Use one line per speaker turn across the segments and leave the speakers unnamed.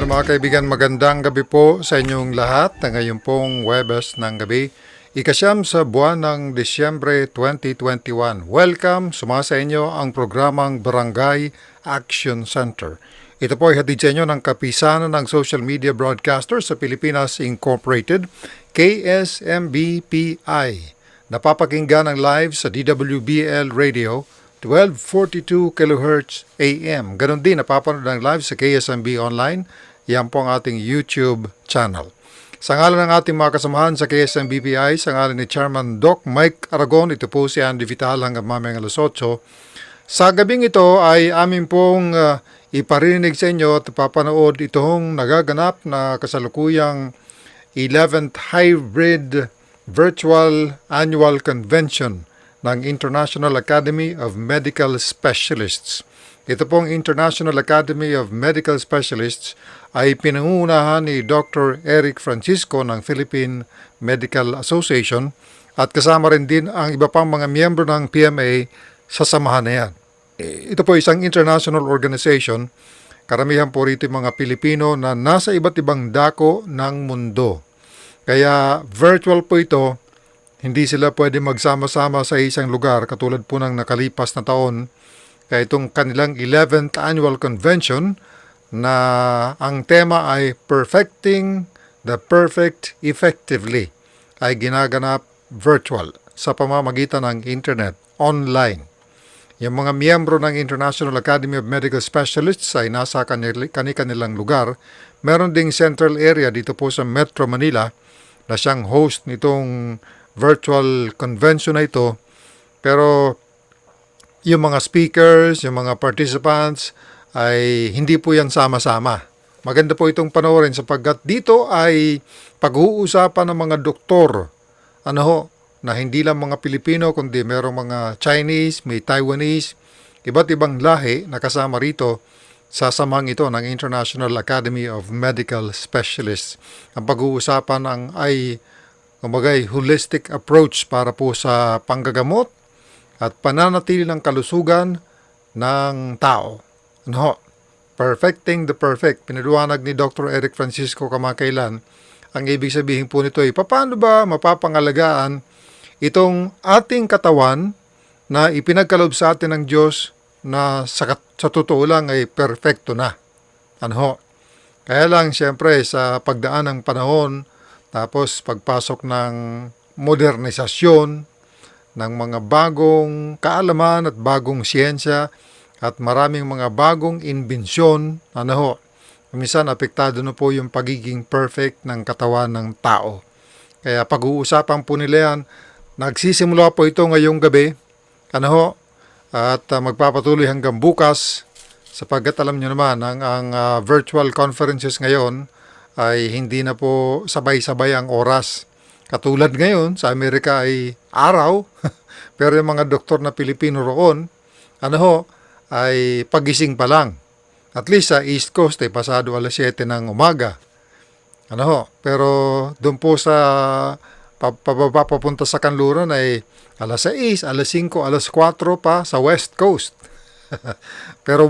mga kaibigan, magandang gabi po sa inyong lahat na ngayon pong Webes ng gabi. Ikasyam sa buwan ng Disyembre 2021. Welcome, sumasa inyo ang programang BRGY Action Center. Ito po ay hatid sa inyo ng kapisanan ng social media broadcaster sa Pilipinas Incorporated, KSMBPI. Napapakinggan ang live sa DWBL Radio 1242 kHz AM. Ganon din, napapanood ng live sa KSMB Online. Yan po ang ating YouTube channel. Sa ngalan ng ating mga kasamahan sa KSMBPI, sa ngalan ni Chairman Doc Mike Aragon, ito po si Andy Vital hanggang mamayang alas 8. Sa gabing ito ay amin pong iparinig sa inyo at papanood itong nagaganap na kasalukuyang 11th Hybrid Virtual Annual Convention ng International Academy of Medical Specialists. Ito pong International Academy of Medical Specialists ay pinangunahan ni Dr. Eric Francisco ng Philippine Medical Association at kasama rin din ang iba pang mga miyembro ng PMA sa samahan na yan. Ito po isang international organization. Karamihan po rito yung mga Pilipino na nasa iba't ibang dako ng mundo. Kaya virtual po ito. Hindi sila pwede magsama-sama sa isang lugar katulad po ng nakalipas na taon. Kaya itong kanilang 11th Annual Convention na ang tema ay Perfecting the Perfect Effectively ay ginaganap virtual sa pamamagitan ng internet, online. Yung mga miyembro ng International Academy of Medical Specialists ay nasa kanilang lugar. Meron ding central area dito po sa Metro Manila na siyang host nitong virtual convention na ito, pero yung mga speakers, yung mga participants ay hindi po yan sama-sama. Maganda po itong panoorin sapagkat dito ay pag-uusapan ng mga doktor, na hindi lang mga Pilipino kundi merong mga Chinese, may Taiwanese, iba't ibang lahi na kasama rito sa samang ito ng International Academy of Medical Specialists. Ang pag-uusapan ay holistic approach para po sa panggagamot at pananatili ng kalusugan ng tao. Perfecting the perfect. Pinaliwanag ni Dr. Eric Francisco kamakailan. Ang ibig sabihin po nito ay paano ba mapapangalagaan itong ating katawan na ipinagkaloob sa atin ng Diyos na sa totoo lang ay perfecto na. Kaya lang siyempre sa pagdaan ng panahon, tapos pagpasok ng modernisasyon, ng mga bagong kaalaman at bagong siyensya at maraming mga bagong imbensyon, minsan apektado na po yung pagiging perfect ng katawan ng tao. Kaya pag-uusapan po nila yan, nagsisimula po ito ngayong gabi, at magpapatuloy hanggang bukas, sapagkat alam nyo naman, ang virtual conferences ngayon ay hindi na po sabay-sabay ang oras. Katulad ngayon, sa Amerika ay araw, pero yung mga doktor na Pilipino roon, ay pagising pa lang. At least sa East Coast ay pasado alas 7 ng umaga. Pero doon po sa papunta sa kanluran ay alas 6, alas 5, alas 4 pa sa West Coast. Pero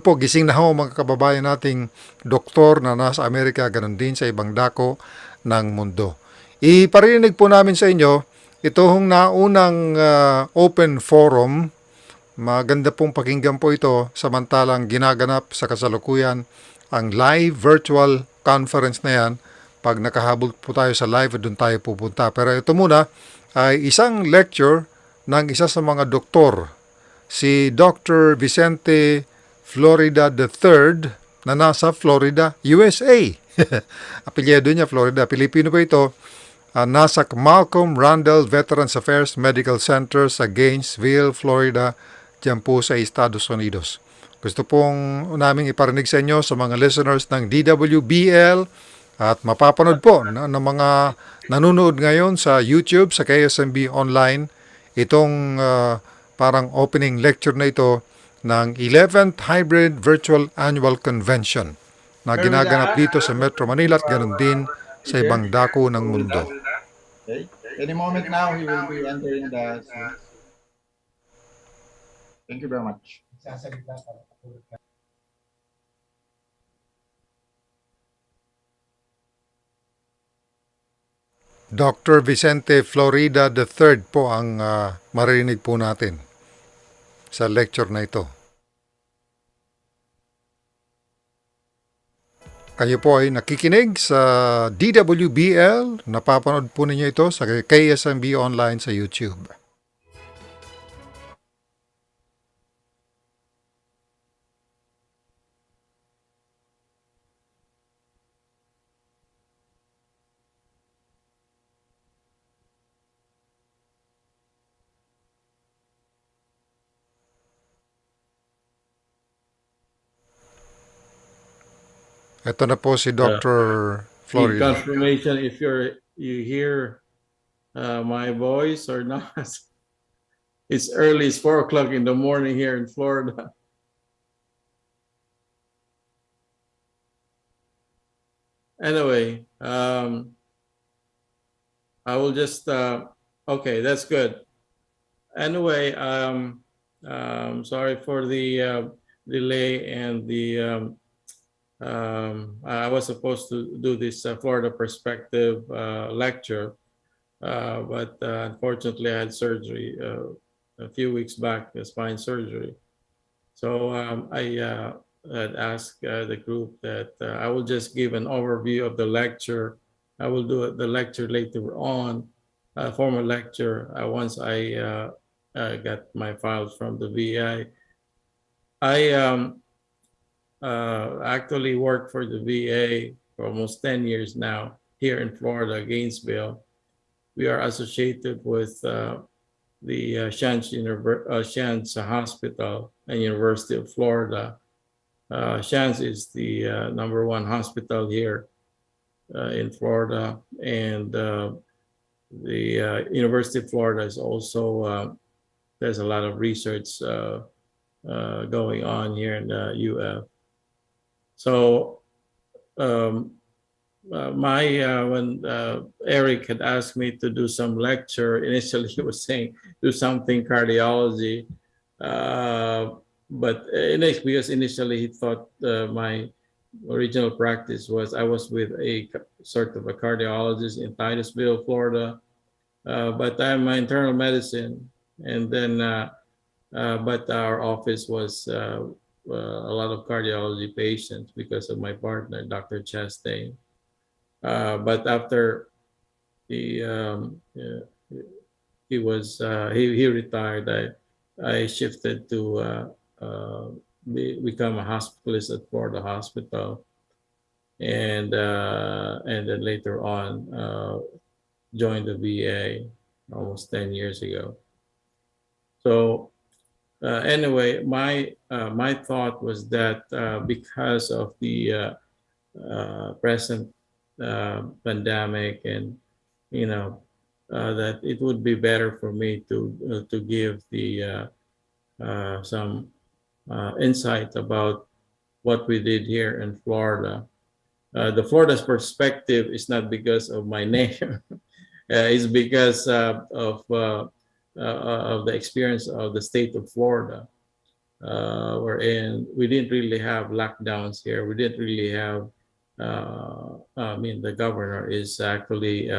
po, gising na ho mga kababayan nating doktor na nasa Amerika, ganun din sa ibang dako ng mundo. Iparinig po namin sa inyo itong naunang open forum. Maganda pong pakinggan po ito samantalang ginaganap sa kasalukuyan ang live virtual conference na yan. Pag nakahabol po tayo sa live, doon tayo pupunta. Pero ito muna ay isang lecture ng isa sa mga doktor, si Dr. Vicente Florida III na nasa Florida, USA. Apelyido niya Florida. Pilipino po ito. Nasa Malcolm Randall Veterans Affairs Medical Center sa Gainesville, Florida, dyan po sa Estados Unidos. Gusto pong naming iparinig sa inyo sa mga listeners ng DWBL at mapapanood po ng mga nanonood ngayon sa YouTube, sa KSMB Online, itong parang opening lecture na ito ng 11th Hybrid Virtual Annual Convention na ginaganap dito sa Metro Manila at ganoon din sa ibang dako ng mundo.
Okay. Any moment now, he will be entering the... Thank you very much.
Dr. Vicente Florida III po ang maririnig po natin sa lecture na ito. Kayo po ay nakikinig sa DWBL. Napapanood po ninyo ito sa KSMB Online sa YouTube. Ito na po si Dr.
Need
Florida.
confirmation if you hear my voice or not. It's early, it's 4 o'clock in the morning here in Florida. Anyway, I will just, okay, that's good. Anyway, sorry for the delay and the, I was supposed to do this Florida perspective lecture, but unfortunately I had surgery a few weeks back, a spine surgery. So I had asked the group that I will just give an overview of the lecture. I will do the lecture later on, formal lecture, once I got my files from the VA. I actually worked for the VA for almost 10 years now here in Florida, Gainesville. We are associated with the Shands Hospital and University of Florida. Shands is the #1 hospital here in Florida, and the University of Florida is also, there's a lot of research going on here in the UF. So when Eric had asked me to do some lecture, initially he was saying do something cardiology, but because initially he thought my original practice was I was with a sort of a cardiologist in Titusville, Florida, but I'm my internal medicine, and then but our office was a lot of cardiology patients because of my partner, Dr. Chastain. But after he retired, I shifted to become a hospitalist at Florida Hospital, and then later on joined the VA almost 10 years ago. So anyway, my thought was that because of the present pandemic, and that it would be better for me to give the some insight about what we did here in Florida. The Florida's perspective is not because of my name. It's because of the experience of the state of Florida, wherein we didn't really have lockdowns here. We didn't really have, the governor is actually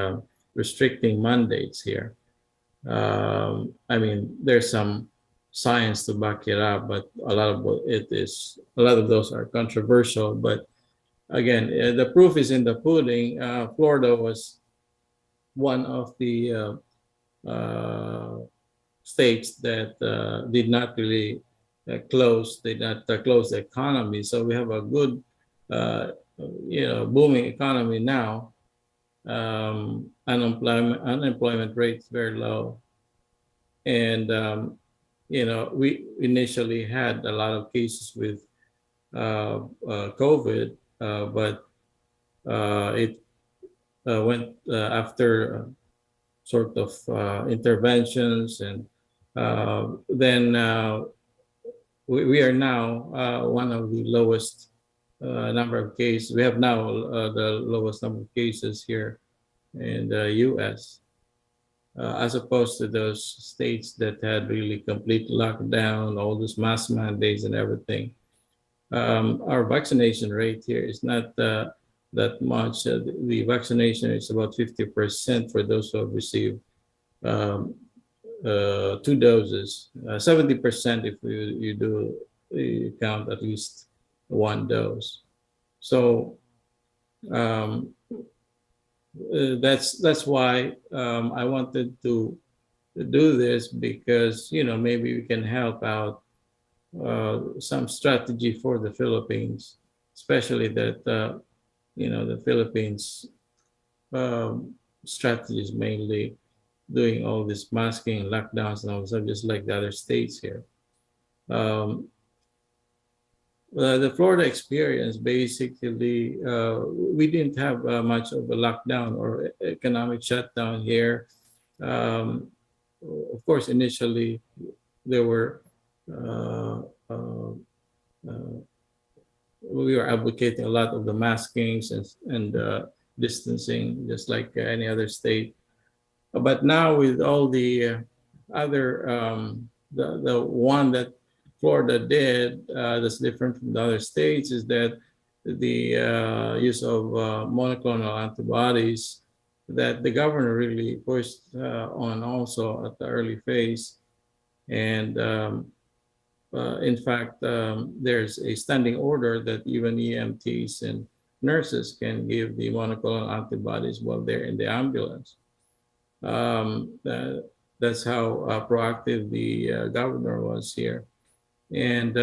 restricting mandates here. There's some science to back it up, but a lot of those are controversial. But again, the proof is in the pudding. Florida was one of the states that did not really close the economy. So we have a good, booming economy now. Unemployment rate is very low, and we initially had a lot of cases with COVID, but it went after sort of interventions, and then we are now one of the lowest number of cases. We have now the lowest number of cases here in the U.S. As opposed to those states that had really complete lockdown, all these mask mandates and everything. Our vaccination rate here is not that much. The vaccination is about 50% for those who have received um, 2 doses. 70% if you count at least 1 dose. So um, that's why I wanted to do this, because maybe we can help out some strategy for the Philippines, especially that the Philippines strategy is mainly doing all this masking, lockdowns, and all stuff, just like the other states here. Um, the Florida experience, basically, we didn't have much of a lockdown or economic shutdown here. Um, of course, initially there were uh, uh, uh, we were advocating a lot of the maskings and distancing, just like any other state. But now with all the other, the one that Florida did that's different from the other states is that the use of monoclonal antibodies that the governor really pushed on also at the early phase. And in fact, there's a standing order that even EMTs and nurses can give the monoclonal antibodies while they're in the ambulance. That's how proactive the governor was here. And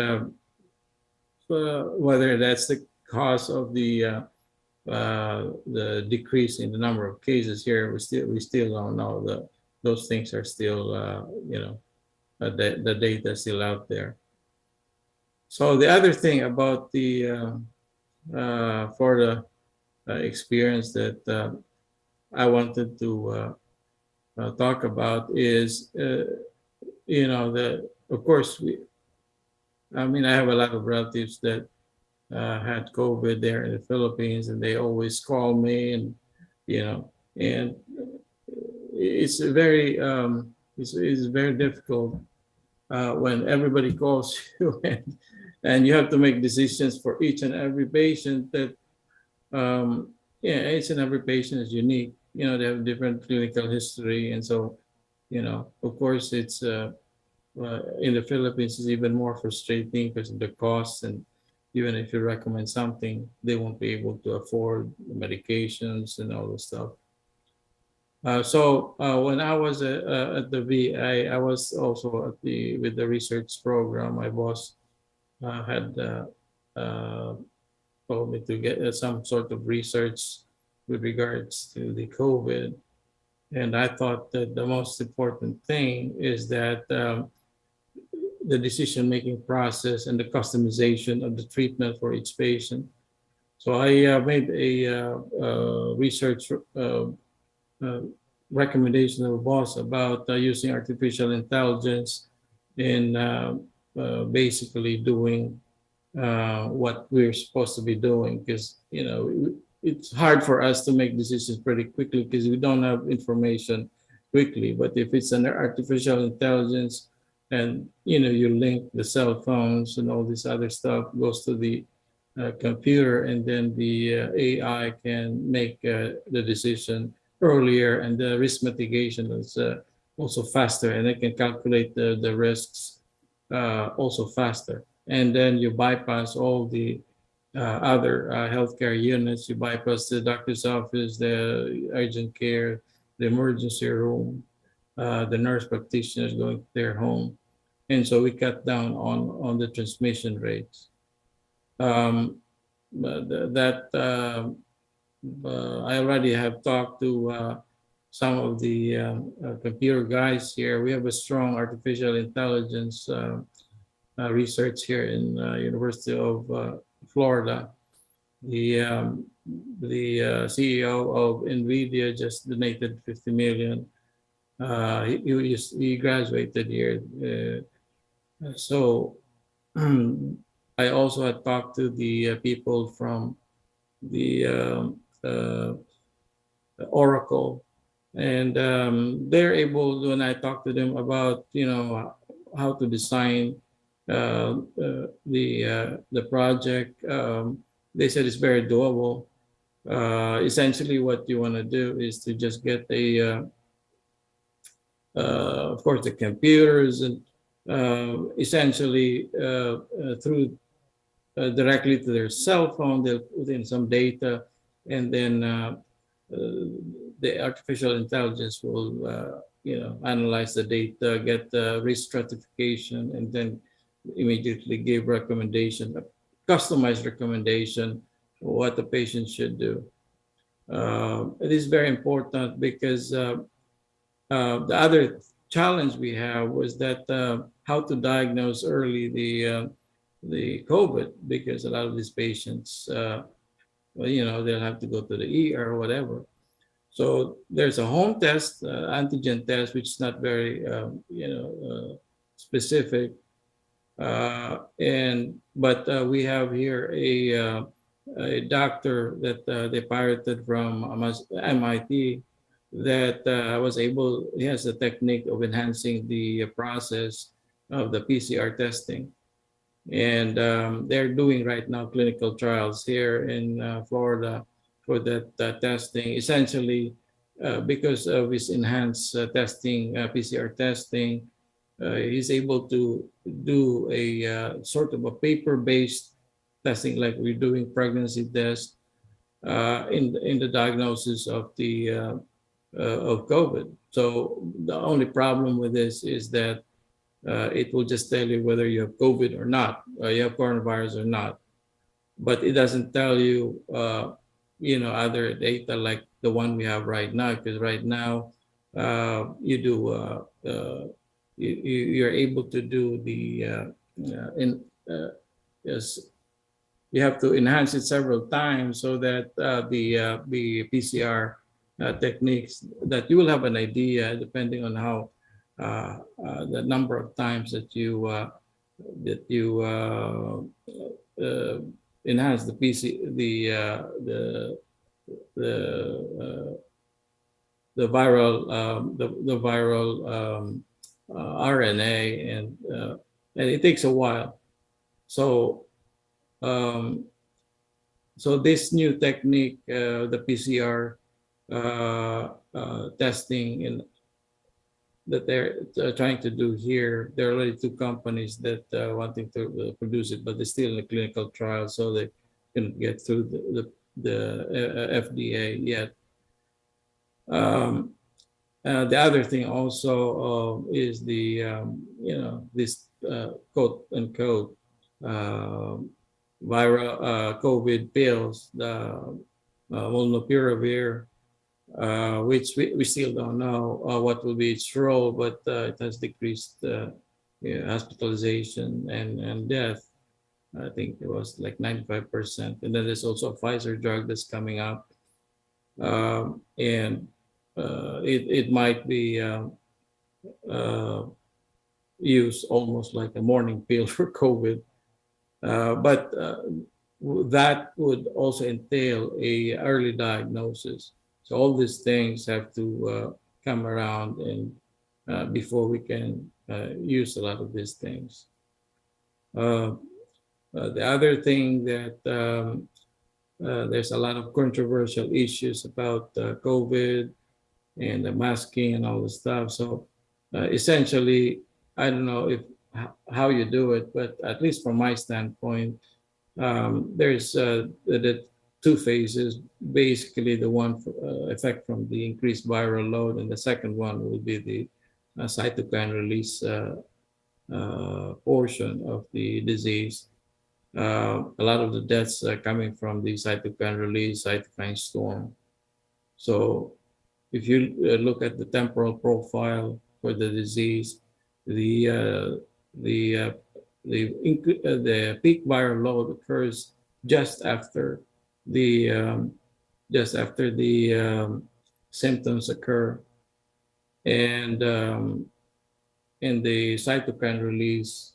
whether that's the cause of the decrease in the number of cases here, we still don't know. Those things are still, the data is still out there. So the other thing about the Florida experience that I wanted to talk about is, of course, I have a lot of relatives that had COVID there in the Philippines, and they always call me, and and it's very it's very difficult when everybody calls you and you have to make decisions for each and every patient. That each and every patient is unique. They have different clinical history, and so of course, it's in the Philippines is even more frustrating because of the costs, and even if you recommend something, they won't be able to afford the medications and all the stuff. So when I was at the VA, I was also with the research program. My boss had told me to get some sort of research with regards to the COVID. And I thought that the most important thing is that the decision-making process and the customization of the treatment for each patient. So I made a research recommendation of a boss about using artificial intelligence in basically doing what we're supposed to be doing, because it's hard for us to make decisions pretty quickly because we don't have information quickly. But if it's an artificial intelligence and you link the cell phones and all this other stuff goes to the computer, and then the AI can make the decision earlier, and the risk mitigation is also faster, and it can calculate the risks also faster. And then you bypass all the other healthcare units. You bypass the doctor's office, the urgent care, the emergency room, the nurse practitioners going to their home. And so we cut down on the transmission rates. I already have talked to some of the computer guys here. We have a strong artificial intelligence research here in University of Florida. The CEO of NVIDIA just donated 50 million. He graduated here. So I also had talked to the people from the Oracle, and they're able, when I talk to them about how to design the project, they said it's very doable. Essentially, what you want to do is to just get of course, the computers and essentially through directly to their cell phone, they'll put in some data, and then the artificial intelligence will, analyze the data, get the risk stratification, and then immediately give recommendation, a customized recommendation for what the patient should do. It is very important because the other challenge we have was that how to diagnose early the COVID, because a lot of these patients, they'll have to go to the ER or whatever. So there's a home test, antigen test, which is not very, specific. But we have here a doctor that they pirated from MIT that was able. He has a technique of enhancing the process of the PCR testing, and they're doing right now clinical trials here in Florida for that testing. Essentially, because of his enhanced testing, PCR testing, he's able to do a sort of a paper-based testing, like we're doing pregnancy test in the diagnosis of COVID. So the only problem with this is that it will just tell you whether you have COVID or not, you have coronavirus or not, but it doesn't tell you, other data like the one we have right now. Because right now, you do you're able to do the yes, you have to enhance it several times so that the PCR techniques, that you will have an idea depending on how the number of times that you enhance the the viral RNA, and it takes a while. So so this new technique, the PCR testing that they're trying to do here, there are already two companies that wanting to produce it, but they're still in a clinical trial, so they can get through the FDA yet. The other thing also is the this quote unquote viral COVID pills, the molnupiravir, which we still don't know what will be its role, but it has decreased hospitalization and death. I think it was like 95%. And then there's also a Pfizer drug that's coming up, and it might be used almost like a morning pill for COVID. But that would also entail a early diagnosis. So all these things have to come around, and before we can use a lot of these things. The other thing that there's a lot of controversial issues about COVID and the masking and all the stuff. So essentially, I don't know how you do it, but at least from my standpoint, there's the two phases. Basically, the one effect from the increased viral load, and the second one will be the cytokine release portion of the disease. A lot of the deaths are coming from the cytokine release, cytokine storm. So if you look at the temporal profile for the disease, the peak viral load occurs just after the symptoms occur, and the cytokine release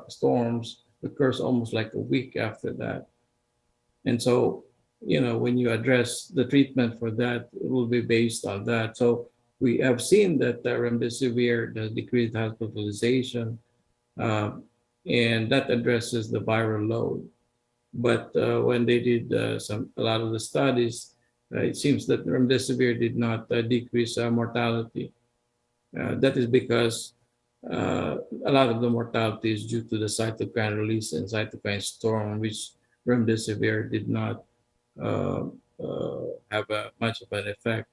storms occurs almost like a week after that. And so, when you address the treatment for that, it will be based on that. So we have seen that remdesivir does decrease hospitalization, and that addresses the viral load. But when they did a lot of the studies, it seems that remdesivir did not decrease mortality. That is because a lot of the mortality is due to the cytokine release and cytokine storm, which remdesivir did not uh, have much of an effect.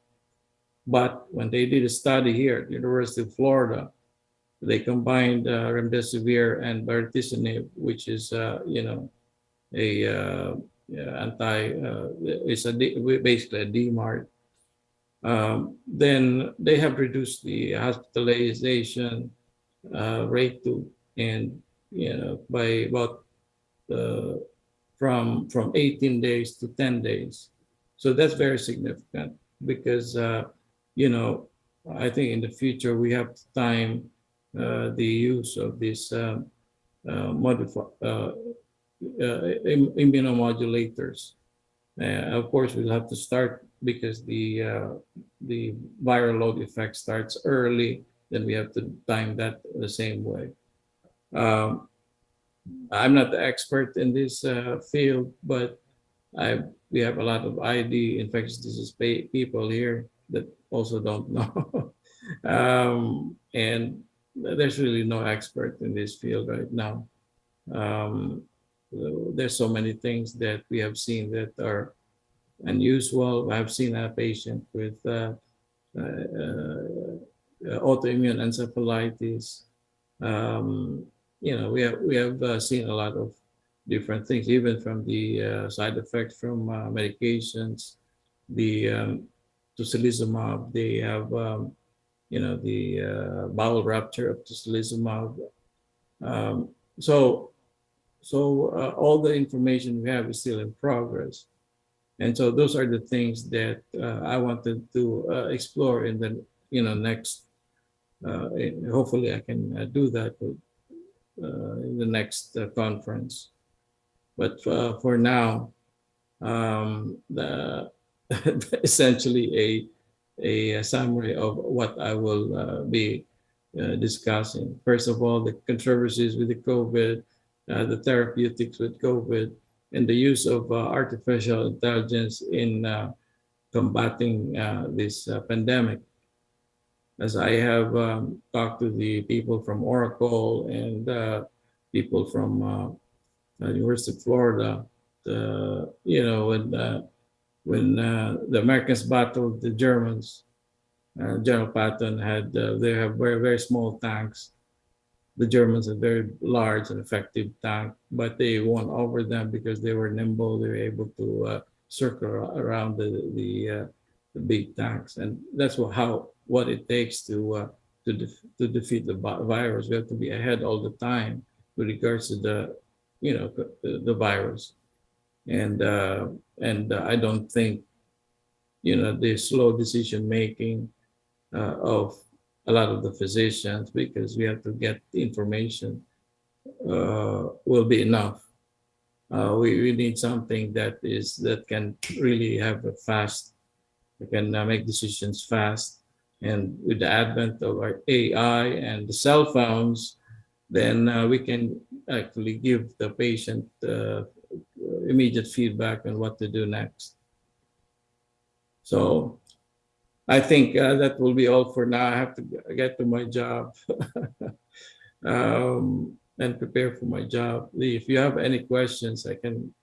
But when they did a study here at the University of Florida, they combined remdesivir and baricitinib, which is a it's basically a DMARD. Then they have reduced the hospitalization rate to, and by about from 18 days to 10 days. So that's very significant because I think in the future we have to time the use of these immunomodulators. Of course, we'll have to start because the viral load effect starts early. Then we have to time that the same way. I'm not the expert in this field, but we have a lot of ID infectious disease people here that also don't know. And there's really no expert in this field right now. There's so many things that we have seen that are unusual. I've seen a patient with autoimmune encephalitis. We have seen a lot of different things, even from the side effects from medications, the tocilizumab. They have the bowel rupture of tocilizumab. So all the information we have is still in progress. And so those are the things that I wanted to explore in the next. Hopefully, I can do that in the next conference. But for now, essentially a summary of what I will be discussing. First of all, the controversies with the COVID, the therapeutics with COVID, and the use of artificial intelligence in combating this pandemic. As I have talked to the people from Oracle and people from University of Florida, when the Americans battled the Germans, General Patton had they have very, very small tanks. The Germans had very large and effective tank, but they won over them because they were nimble. They were able to circle around the big tanks, and that's what it takes to defeat the virus. We have to be ahead all the time with regards to the virus, and I don't think the slow decision making of a lot of the physicians, because we have to get the information, will be enough. We need something that can really have a fast, can make decisions fast. And with the advent of our AI and the cell phones, then we can actually give the patient immediate feedback on what to do next. So I think that will be all for now. I have to get to my job and prepare for my job. If you have any questions, I can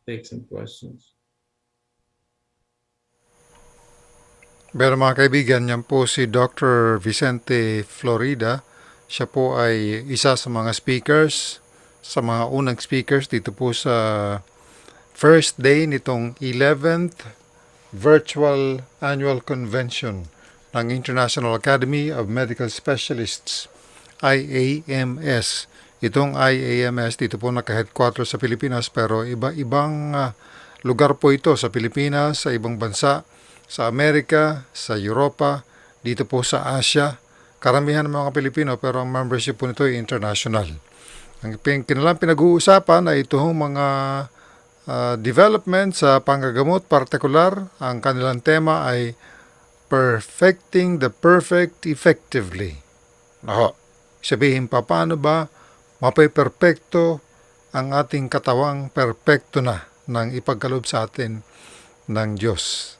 take some questions.
Pero mga kaibigan, yan po si Dr. Vicente Florida. Siya po ay isa sa mga speakers, sa mga unang speakers dito po sa first day nitong 11th Virtual Annual Convention ng International Academy of Medical Specialists, IAMS. Itong IAMS dito po naka-headquarters sa Pilipinas, pero iba-ibang lugar po ito sa Pilipinas, sa ibang bansa, sa Amerika, sa Europa, dito po sa Asia. Karamihan ng mga Pilipino, pero ang membership po nito ay international. Ang kanilang pinag-uusapan ay itong mga development sa panggagamot partikular. Ang kanilang tema ay Perfecting the Perfect Effectively. Sabihin pa, paano ba mapaperpekto ang ating katawang perpekto na ng ipagkaloob sa atin ng Diyos.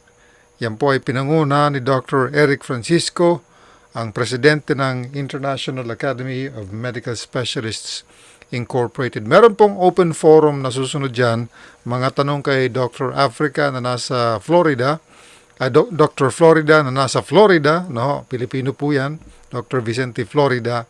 Yan po ay pinanguna ni Dr. Eric Francisco, ang presidente ng International Academy of Medical Specialists Incorporated. Meron pong open forum na susunod dyan, mga tanong kay Dr. Africa na nasa Florida, Dr. Florida na nasa Florida, no, Pilipino po yan, Dr. Vicente Florida,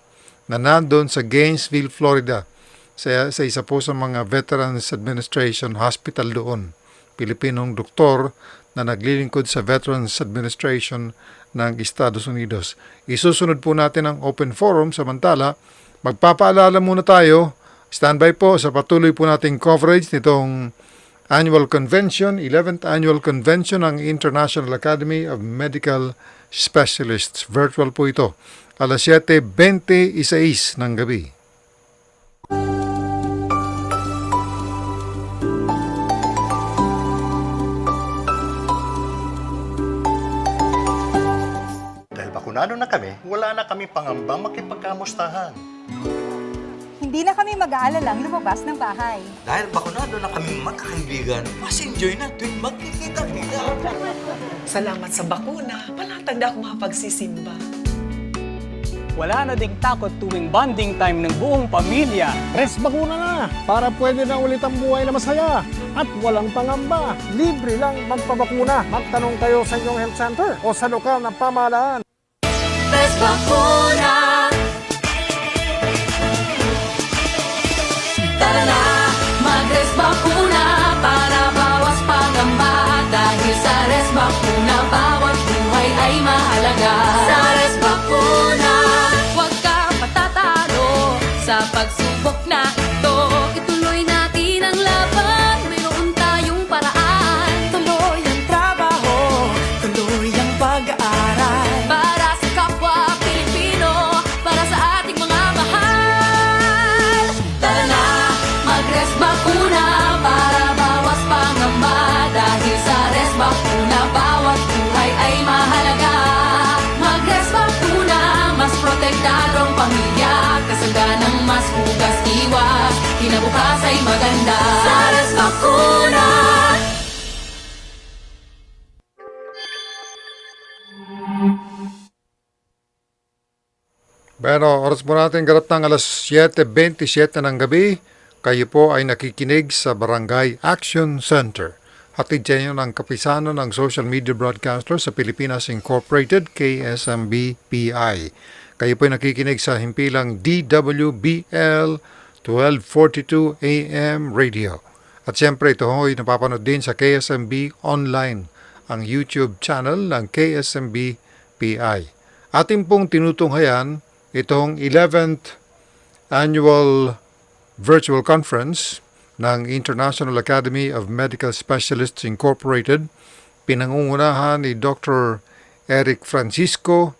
na nandun sa Gainesville, Florida, sa isa po sa mga Veterans Administration Hospital doon. Pilipinong doktor na naglilingkod sa Veterans Administration ng Estados Unidos. Isusunod po natin ang open forum, samantala, magpapaalala muna tayo, standby po sa patuloy po nating coverage nitong annual convention, 11th annual convention ng International Academy of Medical Specialists. Virtual po ito, alas 7:26 ng gabi.
Dahil bakunado na kami, wala na kami pangambang makipagkamustahan.
Hindi na kami mag-aalalang lumabas ng bahay.
Dahil bakunado na kaming magkakaibigan, mas enjoy na tuwing magkikita-kita.
Salamat sa bakuna, palatag na ako makapagsisimba.
Wala na ding takot tuwing bonding time ng buong pamilya.
Res bakuna na para pwede na ulit ang buhay na masaya at walang pangamba. Libre lang magpabakuna. Magtanong kayo sa inyong health center o sa lokal na pamahalaan.
Res bakuna. Tara na, mag-res bakuna para bawas pangamba. Dahil sa res bakuna, bawat buhay ay mahalaga. Sa res bakuna, huwag ka patatalo sa pagsubok na ito. Ituloy natin ang laban, mayroon tayong paraan.
Tuloy ang trabaho, tuloy ang pag-aaral.
Para sa kapwa Pilipino, para sa ating mga mahal. Tara na, mag-res bakuna para bawas pangamba. Dahil sa res bakuna, bawat buhay ay mahalaga. Mag-res bakuna, mas protektado ang pamilya. Kasaganang mas hugas iwas, kinabukas ay maganda. Sa res bakuna.
Pero oras po natin ganap ng alas 7:27 ng gabi. Kayo po ay nakikinig sa Barangay Action Center. Hatid sa inyo ng kapisanan ng social media broadcaster sa Pilipinas Incorporated, KSMBPI. Kayo po ay nakikinig sa himpilang DWBL1242 AM radio. At siyempre ito ay napapanood din sa KSMB Online, ang YouTube channel ng KSMBPI. Ating pong tinutunghayan itong 11th annual virtual conference ng International Academy of Medical Specialists Incorporated, pinangungunahan ni Dr. Eric Francisco,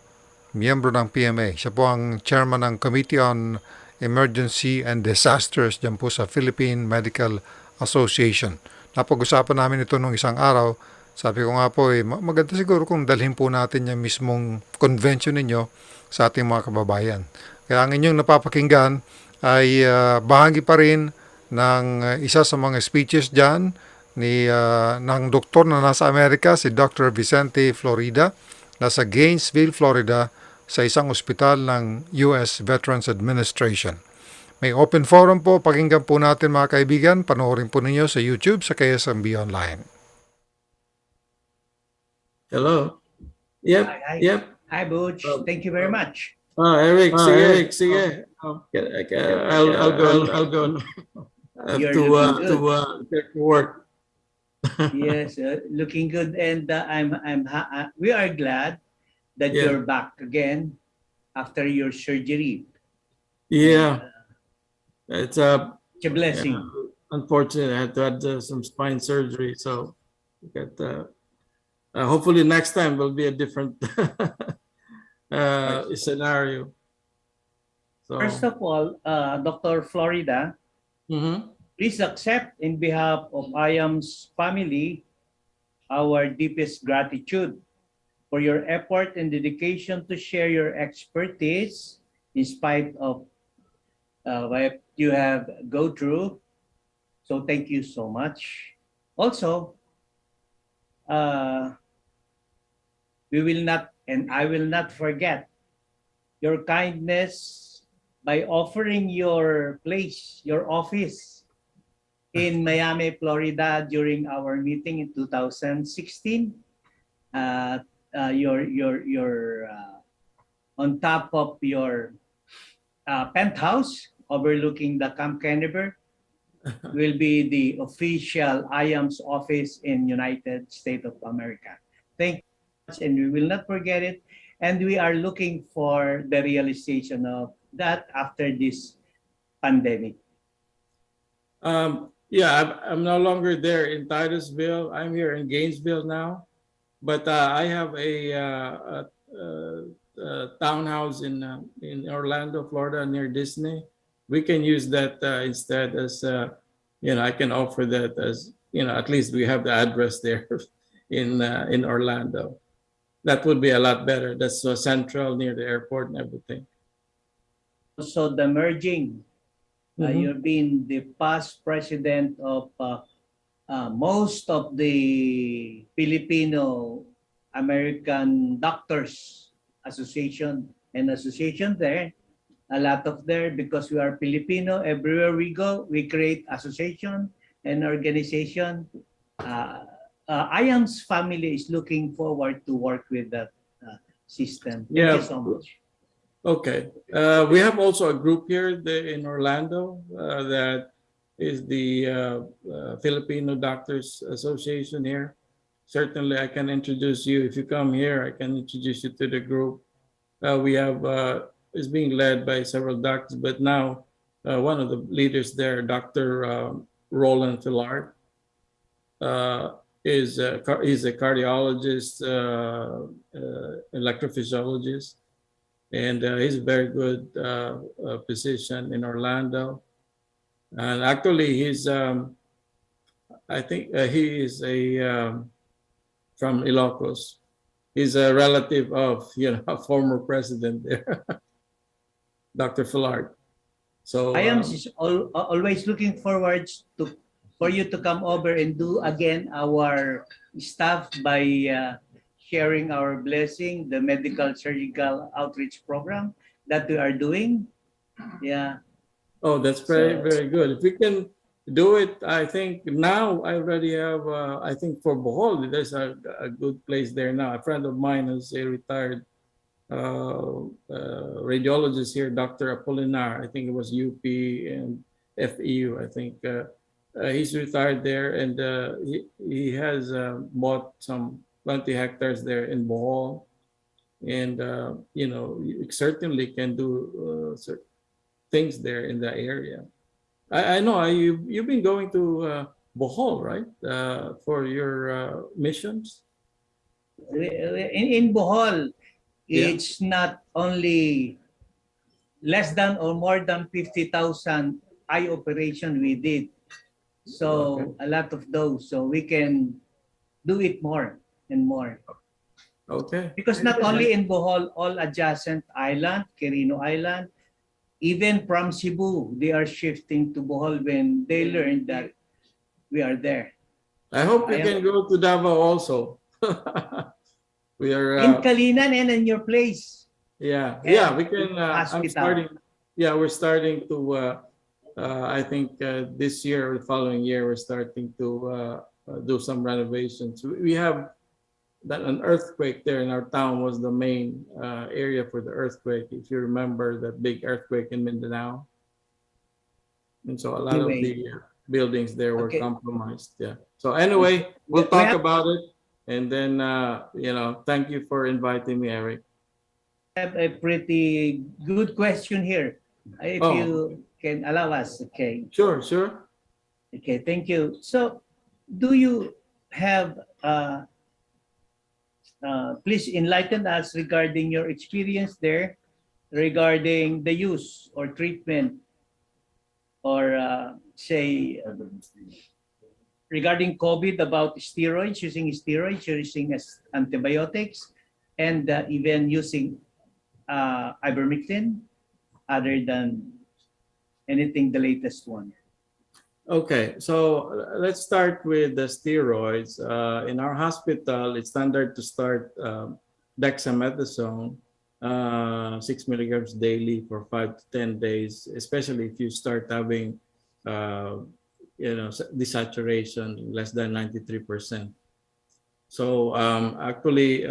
miyembro ng PMA. Siya po ang chairman ng Committee on Emergency and Disasters dyan po sa Philippine Medical Association. Napag-usapan namin ito nung isang araw. Sabi ko nga po, maganda siguro kung dalhin po natin yung mismong convention ninyo sa ating mga kababayan. Kaya ang inyong napapakinggan ay bahagi pa rin ng isa sa mga speeches dyan ng doktor na nasa Amerika, si Dr. Vicente Florida, nasa Gainesville, Florida, sa isang ospital ng US Veterans Administration. May open forum po, pakinggan po natin mga kaibigan, panoorin po ninyo sa YouTube sa KSMB Online.
Hello. Yep.
Hi.
Yep.
Hi, Butch. Thank you very much.
Eric, sige. I'll go. I have
You're
to
looking
get to work.
Yes, looking good, and we are glad that
Yeah.
you're back again after your surgery.
Yeah. It's
It's a blessing.
unfortunate. I had to have some spine surgery, so get hopefully next time will be a different scenario. So,
First of all, Dr. Florida,
mhm.
please accept in behalf of IAM's family our deepest gratitude for your effort and dedication to share your expertise in spite of what you have go through. So thank you so much. Also, we will not, and I will not forget your kindness by offering your place, your office in Miami, Florida during our meeting in 2016. Your on top of your penthouse overlooking the Camp Kennedy will be the official IAMS office in United States of America. Thank you much, and we will not forget it. And we are looking for the realization of that after this pandemic.
Yeah, I'm no longer there in Titusville. I'm here in Gainesville now, but I have a townhouse in Orlando, Florida, near Disney. We can use that instead as I can offer that as at least we have the address there in Orlando. That would be a lot better. That's so central near the airport and everything.
So the merging. You've been the past president of most of the Filipino American Doctors Association and association there. A lot of there because we are Filipino. Everywhere we go, we create association and organization. IAM's family is looking forward to work with that system. Thank you so much.
Okay. We have also a group here in Orlando that is the Filipino Doctors Association here. Certainly, I can introduce you. If you come here, I can introduce you to the group. We have, it's being led by several doctors, but now one of the leaders there, Dr. Roland Fillard, he's a cardiologist, electrophysiologist. And he's a very good physician in Orlando. And actually, he's, I think he is from Ilocos. He's a relative of, a former president there, Dr. Fillard. So
IAMS is always looking forward for you to come over and do again our staff by sharing our blessing, the medical surgical outreach program that we are doing. Yeah.
Oh, that's very good. If we can do it, I think now I already have, I think for Bohol, there's a good place there now. A friend of mine is a retired radiologist here, Dr. Apolinar. I think it was UP and FEU. I think he's retired there, and he has bought some 20 hectares there in Bohol, and you certainly can do things there in that area. I know you've been going to Bohol, right, for your missions?
In Bohol, it's not only less than or more than 50,000 eye operation we did. So a lot of those, so we can do it more and more.
Okay.
Because not only in Bohol, all adjacent island, Quirino Island, even from Cebu, they are shifting to Bohol when they learn that we are there.
I hope you can go to Davao also. We are
in Kalinan and in your place.
Yeah, we can. We're starting to. I think this year or the following year, we're starting to do some renovations. We have that an earthquake there in our town was the main area for the earthquake. If you remember that big earthquake in Mindanao, and so a lot of the buildings there were compromised. Yeah. So anyway, we'll talk about it, and then thank you for inviting me, Eric.
I have a pretty good question here, if you can allow us. Okay.
Sure.
Okay. Thank you. So, do you have? Please enlighten us regarding your experience there, regarding the use or treatment, or regarding COVID, about steroids, using antibiotics, and even using ivermectin, other than anything the latest one.
Okay, so let's start with the steroids. In our hospital, it's standard to start dexamethasone, 6 milligrams daily for 5 to 10 days, especially if you start having, desaturation less than 93%. So actually,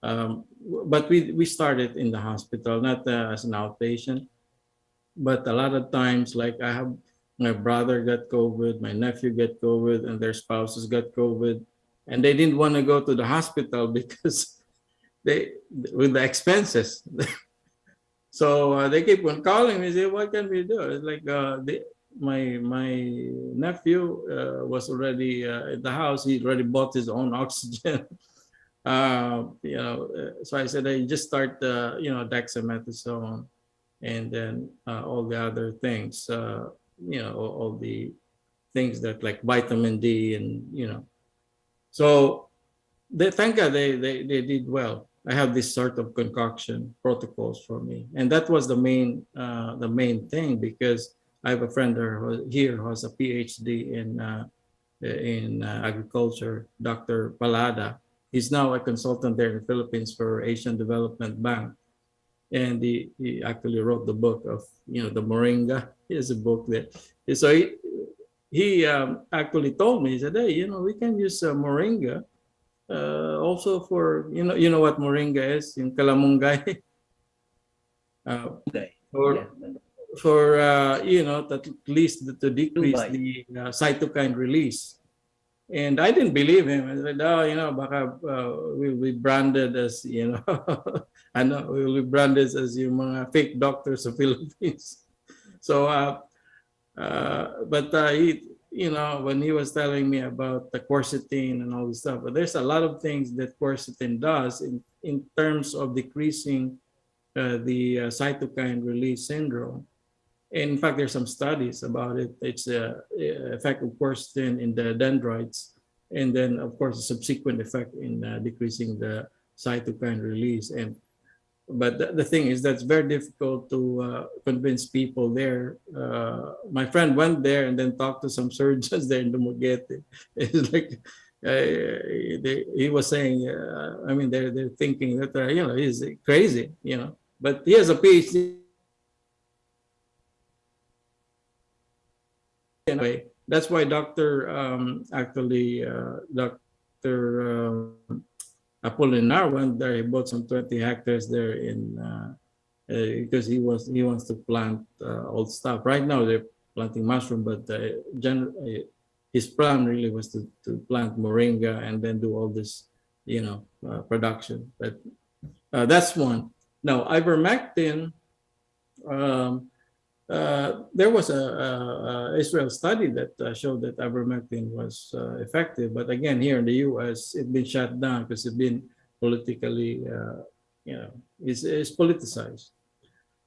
but we started in the hospital, not as an outpatient. But a lot of times, like I have my brother got COVID, my nephew got COVID, and their spouses got COVID, and they didn't want to go to the hospital because they with the expenses. So they keep on calling me, say, "What can we do?" It's like my nephew was already at the house. He already bought his own oxygen. So I said, "I just start dexamethasone." And then all the other things, all the things that like vitamin D and, So thank God they did well. I have this sort of concoction protocols for me. And that was the main thing, because I have a friend here who has a PhD in agriculture, Dr. Palada. He's now a consultant there in the Philippines for Asian Development Bank. And he actually wrote the book of the moringa. He has a book there. So he actually told me, he said, "Hey, we can use moringa also for you know what moringa is in Kalamungay." For at least to decrease the cytokine release. And I didn't believe him. I said, "Oh, baka we'll be branded as, I know we'll be branded as yung mga fake doctors of Philippines." So, but he, when he was telling me about the quercetin and all this stuff, but there's a lot of things that quercetin does in terms of decreasing the cytokine release syndrome. In fact, there's some studies about it. It's the effect of quercetin in the dendrites, and then of course the subsequent effect in decreasing the cytokine release. But the thing is that's very difficult to convince people there. My friend went there and then talked to some surgeons there in Dumaguete. It's like he was saying, they're thinking that he's crazy, but he has a PhD. Anyway, that's why Dr. Apolinar went there. He bought some 20 hectares there because he wants to plant old stuff. Right now they're planting mushroom, but his plan really was to plant moringa and then do all this, production. But that's one. Now ivermectin. There was a Israel study that showed that ivermectin was effective, but again here in the U.S. it's been shut down because it's been politically, it's politicized.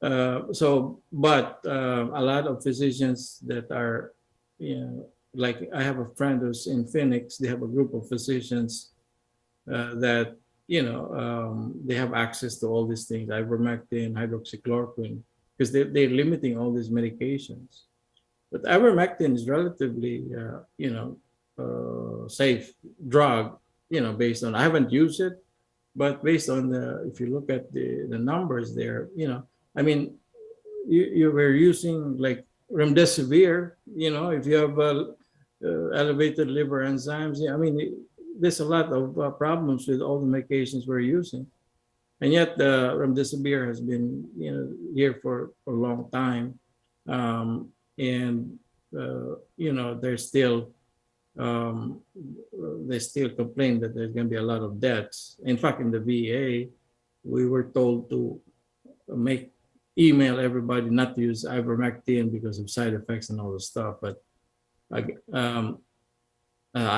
But a lot of physicians that are, like I have a friend who's in Phoenix. They have a group of physicians that they have access to all these things: ivermectin, hydroxychloroquine, because they're limiting all these medications. But ivermectin is relatively, safe drug, based on, I haven't used it, but based on if you look at the numbers there, you were using like remdesivir, if you have elevated liver enzymes, there's a lot of problems with all the medications we're using. And yet, remdesivir has been, here for a long time, they still complain that there's going to be a lot of deaths. In fact, in the VA, we were told to email everybody not to use ivermectin because of side effects and all the stuff. But I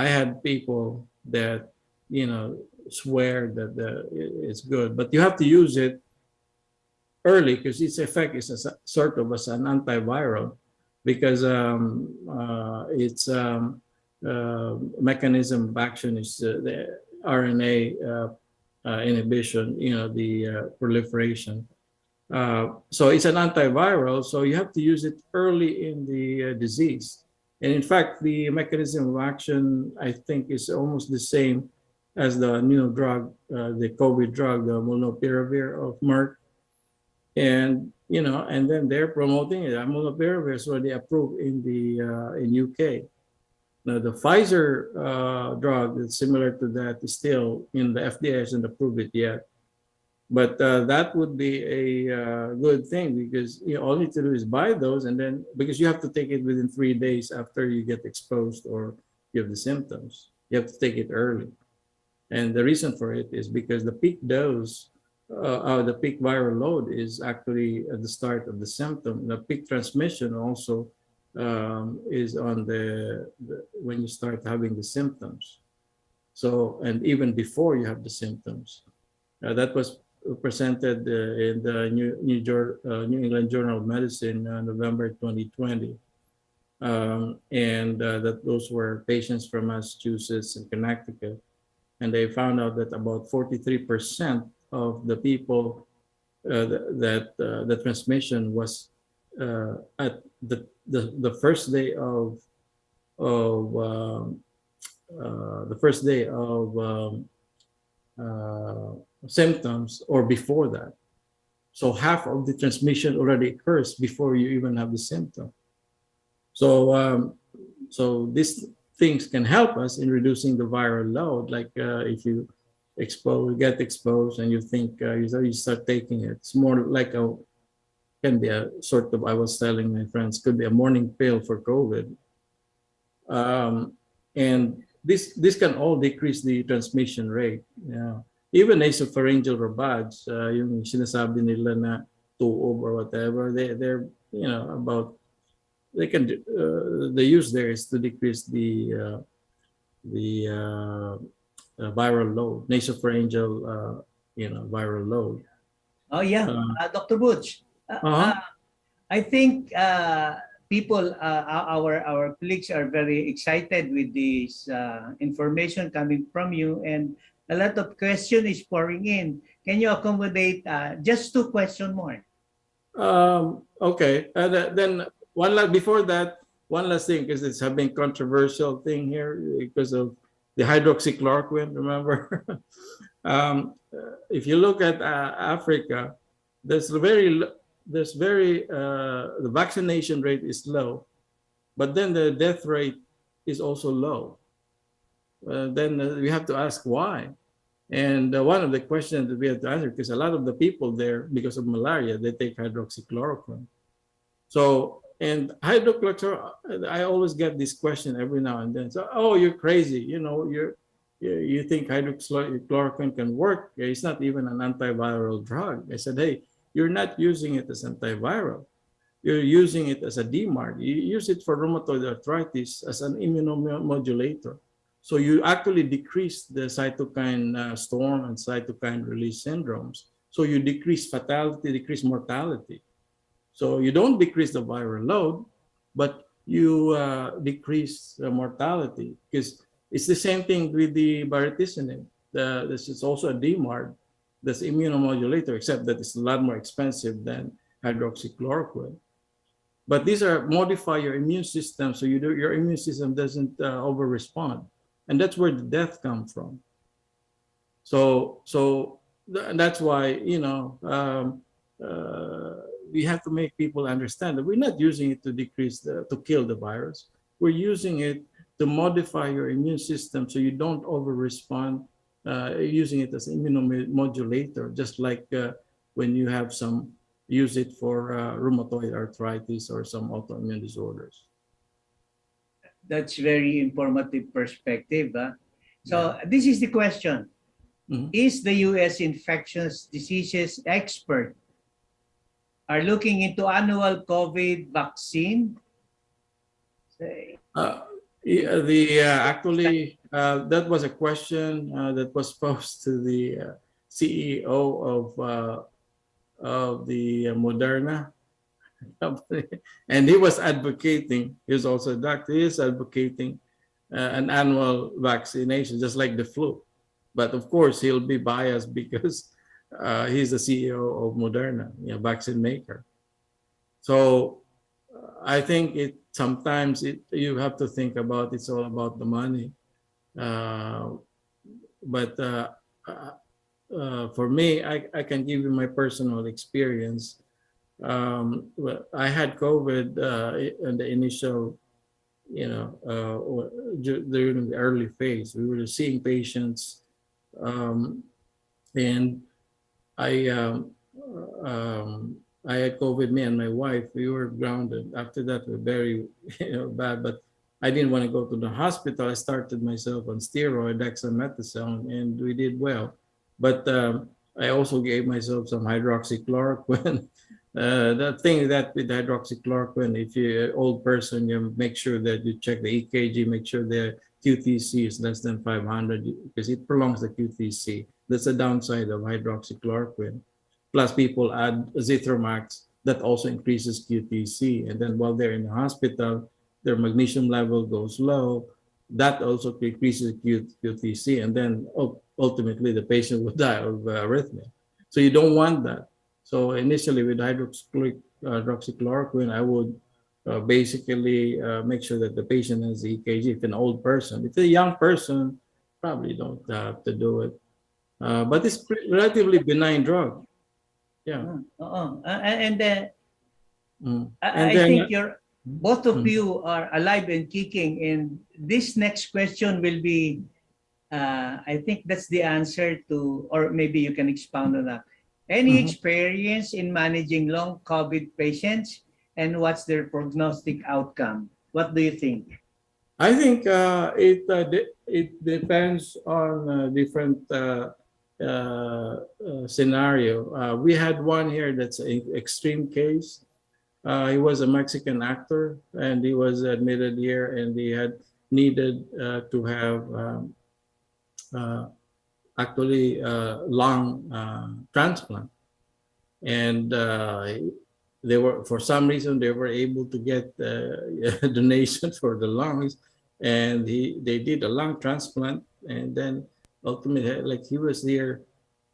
had people that swear that it's good, but you have to use it early because its effect is sort of as an antiviral, because its mechanism of action is the RNA inhibition, the proliferation. So it's an antiviral, so you have to use it early in the disease. And in fact, the mechanism of action, I think, is almost the same as the new drug, the COVID drug, the molnupiravir of Merck. And and then they're promoting it. Molnupiravir is already approved in the in UK. Now the Pfizer drug that's similar to that is still in the FDA hasn't approved it yet. But that would be a good thing, because all you need to do is buy those, and then because you have to take it within 3 days after you get exposed or you have the symptoms, you have to take it early. And the reason for it is because the peak dose, the peak viral load is actually at the start of the symptom. The peak transmission also is on the when you start having the symptoms. So, and even before you have the symptoms. That was presented in the New England Journal of Medicine, November 2020. And that those were patients from Massachusetts and Connecticut. And they found out that about 43% of the people that the transmission was at the first day of symptoms or before that. So half of the transmission already occurs before you even have the symptom. So so these things can help us in reducing the viral load. Like if you get exposed and you think you start taking it, it's more like can be a sort of, I was telling my friends, could be a morning pill for COVID. And this can all decrease the transmission rate. Even nasopharyngeal ravage, yung sinasabi nila na tuob or whatever, they're about, they can the use there is to decrease the viral load, nasopharyngeal viral load.
Oh yeah, Dr. Butch. I think people, our colleagues are very excited with this information coming from you, and a lot of question is pouring in. Can you accommodate just 2 questions more?
Okay. Then before that, one last thing, because it's having controversial thing here because of the hydroxychloroquine. Remember, if you look at Africa, the vaccination rate is low, but then the death rate is also low. Then we have to ask why. And one of the questions that we have to answer, because a lot of the people there, because of malaria, they take hydroxychloroquine. So, and hydroxychloroquine, I always get this question every now and then. So, oh, you're crazy. You think hydroxychloroquine can work? It's not even an antiviral drug. I said, hey, you're not using it as antiviral. You're using it as a DMARD. You use it for rheumatoid arthritis as an immunomodulator. So you actually decrease the cytokine storm and cytokine release syndromes. So you decrease fatality, decrease mortality. So you don't decrease the viral load, but you decrease mortality, because it's the same thing with the baricitinib. This is also a DMARD, that's immunomodulator, except that it's a lot more expensive than hydroxychloroquine. But these are modify your immune system, so your immune system doesn't over-respond. And that's where the death comes from. So that's why, we have to make people understand that we're not using it to to kill the virus. We're using it to modify your immune system so you don't over-respond, using it as an immunomodulator, just like when you have use it for rheumatoid arthritis or some autoimmune disorders.
That's very informative perspective. So this is the question. Mm-hmm. Is the U.S. infectious diseases expert are looking into annual COVID vaccine?
Actually, that was a question that was posed to the CEO of the Moderna company, and he was advocating. He's also a doctor. He is advocating an annual vaccination, just like the flu. But of course, he'll be biased because he's the CEO of Moderna, vaccine maker. So I think sometimes you have to think about it's all about the money. But for me, I can give you my personal experience. Well, I had COVID in the initial, during the early phase. We were seeing patients, and I I had COVID. Me and my wife, we were grounded. After that, we were very bad. But I didn't want to go to the hospital. I started myself on steroid, dexamethasone, and we did well. But I also gave myself some hydroxychloroquine. The thing that with hydroxychloroquine, if you're an old person, you make sure that you check the EKG, make sure the QTC is less than 500 because it prolongs the QTC. That's the downside of hydroxychloroquine. Plus, people add Zithromax, that also increases QTC. And then while they're in the hospital, their magnesium level goes low. That also increases QTC. And then ultimately, the patient will die of arrhythmia. So you don't want that. So initially, with hydroxychloroquine, I would basically make sure that the patient has the EKG. If an old person, if a young person, probably don't have to do it. But it's relatively benign drug. Yeah.
And I think both of you are alive and kicking. And this next question will be, I think that's the answer to, or maybe you can expound on that. Any experience in managing long COVID patients, and what's their prognostic outcome? What do you think?
I think it depends on different scenario. We had one here that's an extreme case. He was a Mexican actor, and he was admitted here, and he had needed to have actually lung transplant, and they were, for some reason, they were able to get a donation for the lungs, and they did a lung transplant, and then ultimately, like, he was there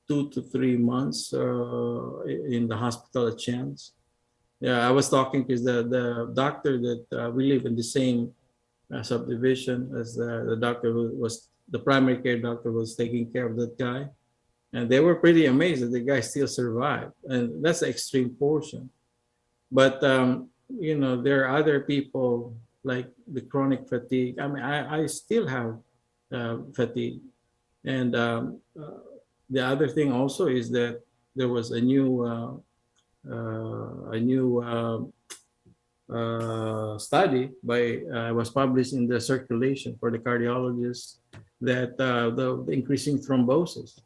2 to 3 months in the hospital at chance. Yeah, I was talking because the doctor that we live in the same subdivision as the doctor who was the primary care doctor was taking care of that guy, and they were pretty amazed that the guy still survived, and that's the extreme portion. But there are other people like the chronic fatigue. I mean, I still have fatigue, and the other thing also is that there was a new study was published in the circulation for the cardiologists that the increasing thrombosis,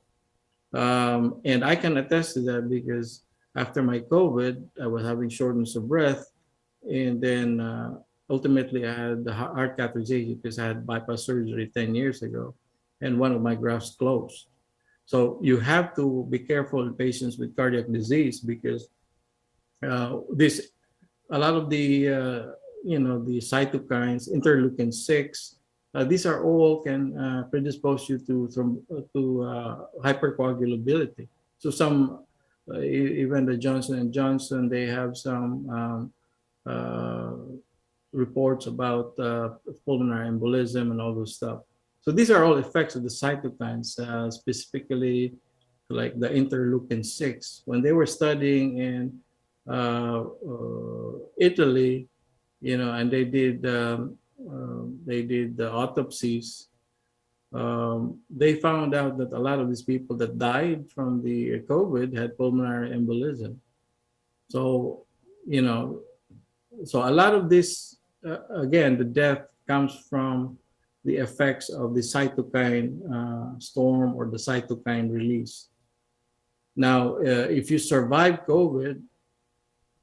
and I can attest to that because after my COVID, I was having shortness of breath, and then ultimately I had the heart catheterization because I had bypass surgery 10 years ago, and one of my grafts closed. So you have to be careful in patients with cardiac disease because a lot of the the cytokines, interleukin-6, these are all can predispose you to hypercoagulability. So some even the Johnson & Johnson, they have some reports about pulmonary embolism and all those stuff. So these are all effects of the cytokines, specifically like the interleukin-6. When they were studying in Italy, and they did the autopsies, they found out that a lot of these people that died from the COVID had pulmonary embolism. So, so a lot of this, again, the death comes from the effects of the cytokine storm or the cytokine release. Now, if you survive COVID,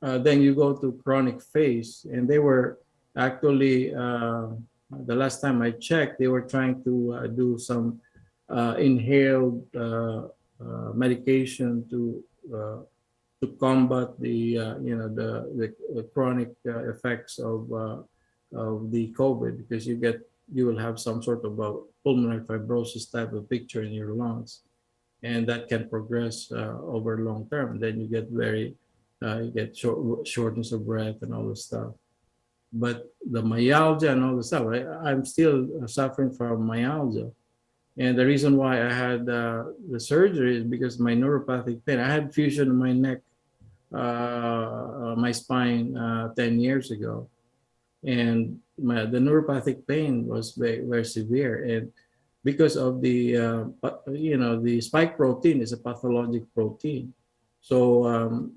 then you go to chronic phase, and they were actually, the last time I checked, they were trying to do some inhaled medication to combat the the chronic effects of the COVID, because you will have some sort of a pulmonary fibrosis type of picture in your lungs. and that can progress over long term. Then you get you get shortness of breath and all this stuff. But the myalgia and all this stuff, I'm still suffering from myalgia. And the reason why I had the surgery is because my neuropathic pain. I had fusion in my neck, my spine 10 years ago. And the neuropathic pain was very, very severe. And because of the, the spike protein is a pathologic protein. So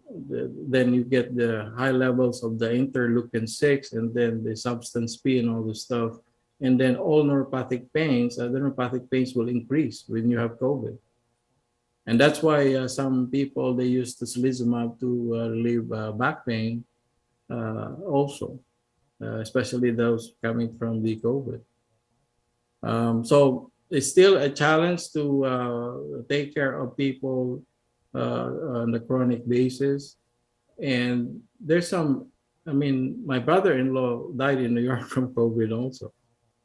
then you get the high levels of the interleukin-6 and then the substance P and all this stuff. And then all neuropathic pains, the neuropathic pains will increase when you have COVID. And that's why some people, they use tocilizumab to relieve back pain also, especially those coming from the COVID. So it's still a challenge to take care of people on a chronic basis. And there's some, I mean, my brother-in-law died in New York from COVID also.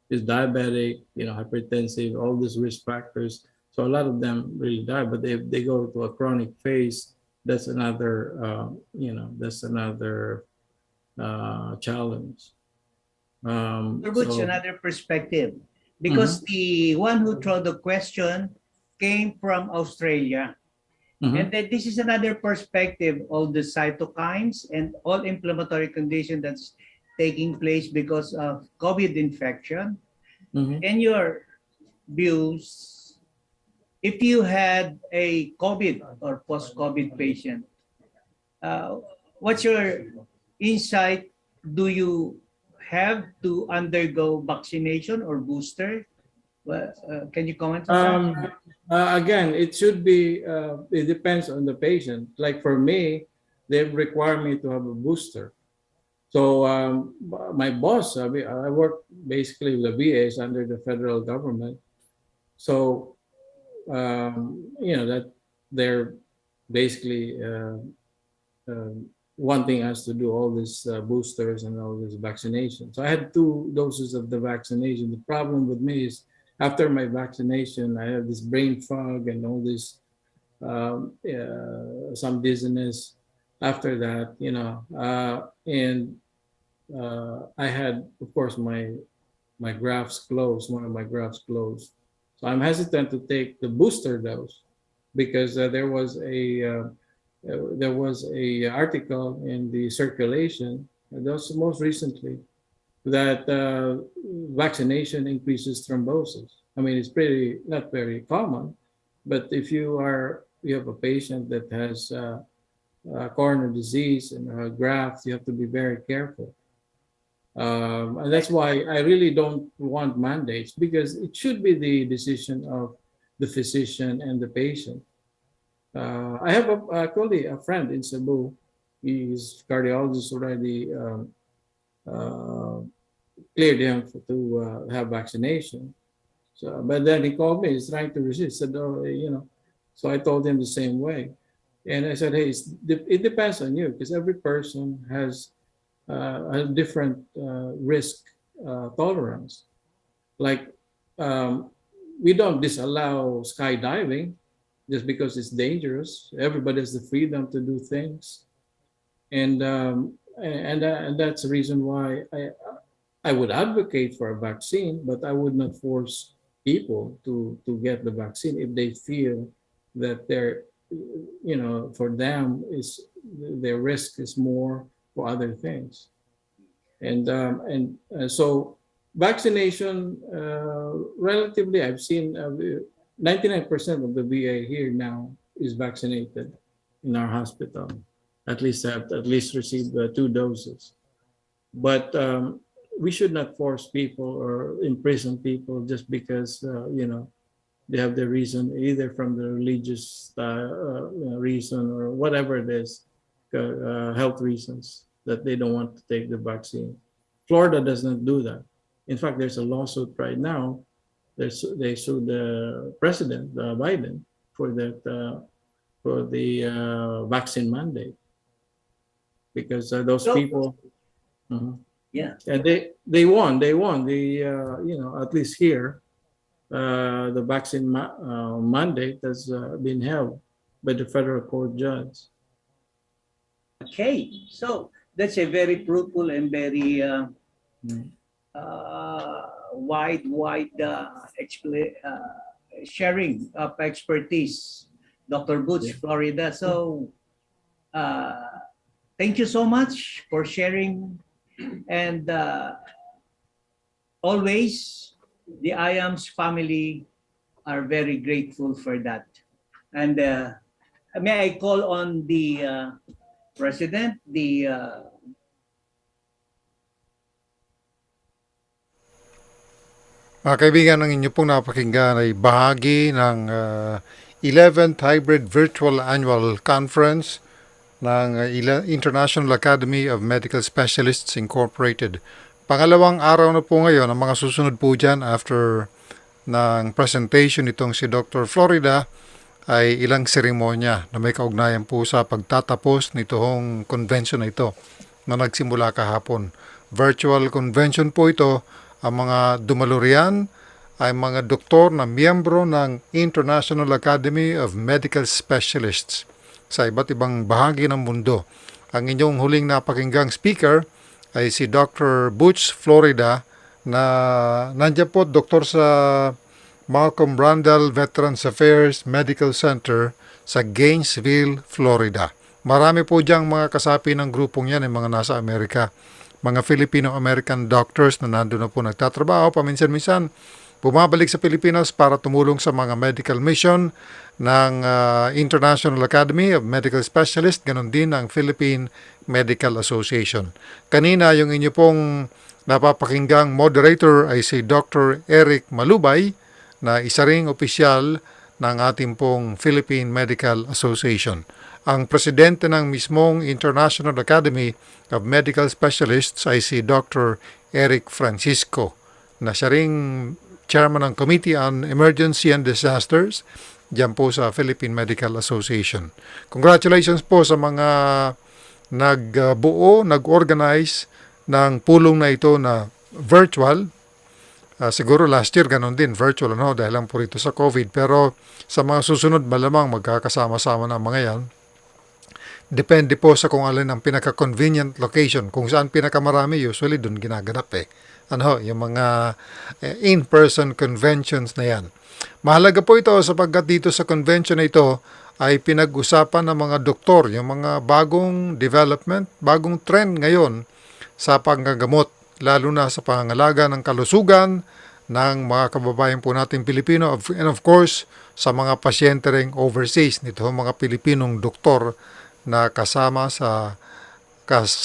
He's diabetic, hypertensive, all these risk factors. So a lot of them really die, but if they go to a chronic phase, that's another, challenge.
What's another perspective? Because the one who threw the question came from Australia. And then this is another perspective of the cytokines and all inflammatory condition that's taking place because of COVID infection. In your views, if you had a COVID or post-COVID patient, what's your insight? Do you have to undergo vaccination or booster? Can you comment on that?
Again, it should be, it depends on the patient. Like for me, they require me to have a booster. So my boss, I work basically with the VAs under the federal government. So, that they're basically wanting us to do all these boosters and all this vaccination. So I had 2 doses of the vaccination. The problem with me is after my vaccination, I have this brain fog and all this, some dizziness after that, and I had, of course, my grafts closed, one of my grafts closed. So I'm hesitant to take the booster dose because there was a article in the circulation, that was most recently, that vaccination increases thrombosis. I mean, it's not very common, but if you have a patient that has coronary disease and a graft, you have to be very careful. And that's why I really don't want mandates, because it should be the decision of the physician and the patient. I have actually a friend in Cebu. He's cardiologist already cleared him to have vaccination. So, but then he called me. He's trying to resist. Said, So I told him the same way, and I said, hey, it depends on you, because every person has a different risk tolerance. Like we don't disallow skydiving just because it's dangerous. Everybody has the freedom to do things, and that's the reason why I would advocate for a vaccine, but I would not force people to get the vaccine if they feel that for them their risk is more for other things. And so vaccination, relatively, I've seen 99% of the VA here now is vaccinated in our hospital. At least received 2 doses. But we should not force people or imprison people just because they have the reason, either from the religious reason or whatever it is, health reasons, that they don't want to take the vaccine. Florida does not do that. In fact, there's a lawsuit right now. They sued the President Biden for that for the vaccine mandate, because those people.
Yeah.
And they won. They at least here, the vaccine mandate has been held by the federal court judge.
Okay, so that's a very fruitful and very wide sharing of expertise, Dr. Butch, Florida. So thank you so much for sharing, and always the IAMS family are very grateful for that. And may I call on the President,
Mga kaibigan, ang inyo pong napakinggan ay bahagi ng 11th Hybrid Virtual Annual Conference ng International Academy of Medical Specialists Incorporated. Pangalawang araw na po ngayon, ang mga susunod po dyan after ng presentation itong si Dr. Florida ay ilang seremonya na may kaugnayan po sa pagtatapos nitong convention na ito na nagsimula kahapon. Virtual convention po ito. Ang mga dumalo riyan ay mga doktor na miyembro ng International Academy of Medical Specialists sa iba't ibang bahagi ng mundo. Ang inyong huling napakinggang speaker ay si Dr. Butch Florida na nandiyan po doktor sa Malcolm Brandel Veterans Affairs Medical Center sa Gainesville, Florida. Marami po diyang mga kasapi ng grupong yan ay mga nasa Amerika. Mga Filipino-American doctors na nandun na po nagtatrabaho, paminsan-minsan bumabalik sa Pilipinas para tumulong sa mga medical mission ng International Academy of Medical Specialists, ganon din ang Philippine Medical Association. Kanina, yung inyo pong napapakinggang moderator ay si Dr. Eric Malubay, na isa ring opisyal ng ating pong Philippine Medical Association. Ang presidente ng mismong International Academy of Medical Specialists ay si Dr. Eric Francisco, na siya ring chairman ng Committee on Emergency and Disasters diyan po sa Philippine Medical Association. Congratulations po sa mga nag-organize ng pulong na ito na virtual. Siguro last year ganun din, virtual dahil lang po rito sa COVID. Pero sa mga susunod malamang magkakasama-sama na mga yan. Depende po sa kung alin ang pinaka-convenient location. Kung saan pinakamarami, usually doon ginaganap yung mga in-person conventions na yan. Mahalaga po ito sapagkat dito sa convention na ito ay pinag-usapan ng mga doktor, yung mga bagong development, bagong trend ngayon sa panggagamot, lalo na sa pangangalaga ng kalusugan ng mga kababayan po natin Pilipino, and of course sa mga pasyente ring overseas, nito mga Pilipinong doktor na kasama sa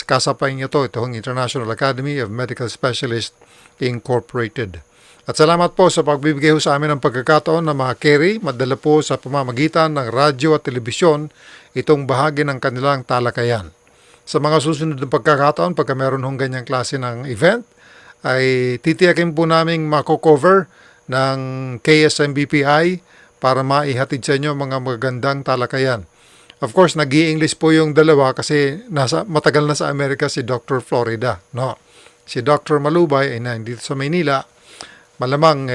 kasapay nito, itong International Academy of Medical Specialists Incorporated. At salamat po sa pagbibigay sa amin ng pagkakataon na ma-carry, madala po sa pamamagitan ng radyo at telebisyon itong bahagi ng kanilang talakayan. Sa mga susunod na pagkakataon, pagka meron hong ganyang klase ng event, ay titiyakin po naming mako-cover ng KSMBPI para maihatid sa inyo mga magagandang talakayan. Of course, nag-i-English po yung dalawa kasi matagal na sa Amerika si Dr. Florida. No? Si Dr. Malubay ay nandito sa Maynila. Malamang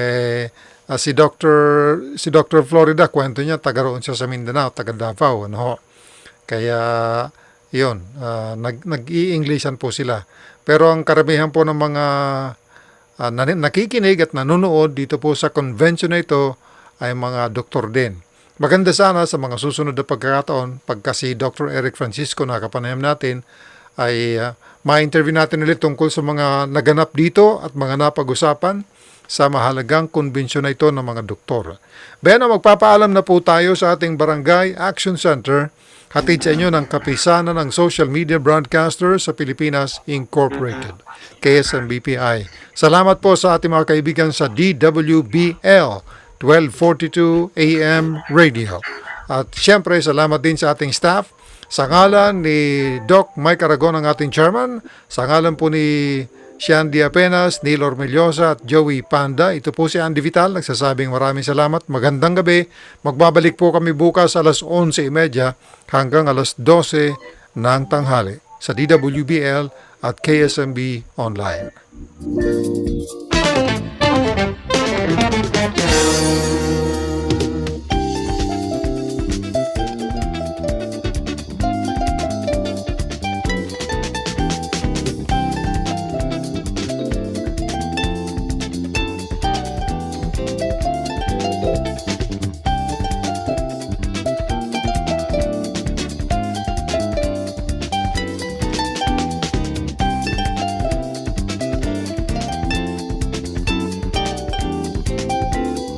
si Dr. Florida, kwento niya, taga roon siya sa Mindanao, taga Davao. No? Kaya, yun, nag-i-Englishan po sila. Pero ang karamihan po ng mga nakikinig at nanonood dito po sa convention na ito ay mga doktor din. Maganda sana sa mga susunod na pagkakataon, pagka si Dr. Eric Francisco na kapanayam natin, ay ma-interview natin ulit tungkol sa mga naganap dito at mga napag-usapan sa mahalagang konbensyon na ito ng mga doktor. Beno, magpapaalam na po tayo sa ating Barangay Action Center, hatid sa inyo ng kapisanan ng Social Media Broadcaster sa Pilipinas Incorporated, KSMBPI. Salamat po sa ating mga kaibigan sa DWBL 1242 AM Radio. At siyempre, salamat din sa ating staff. Sa ngalan ni Doc Mike Aragon, ang ating chairman, sa ngalan po ni Shandy Apenas, Neil Ormeliosa at Joey Panda, ito po si Andy Vital, nagsasabing maraming salamat, magandang gabi. Magbabalik po kami bukas alas 11:30 hanggang alas 12 ng tanghali sa DWBL at KSMB Online.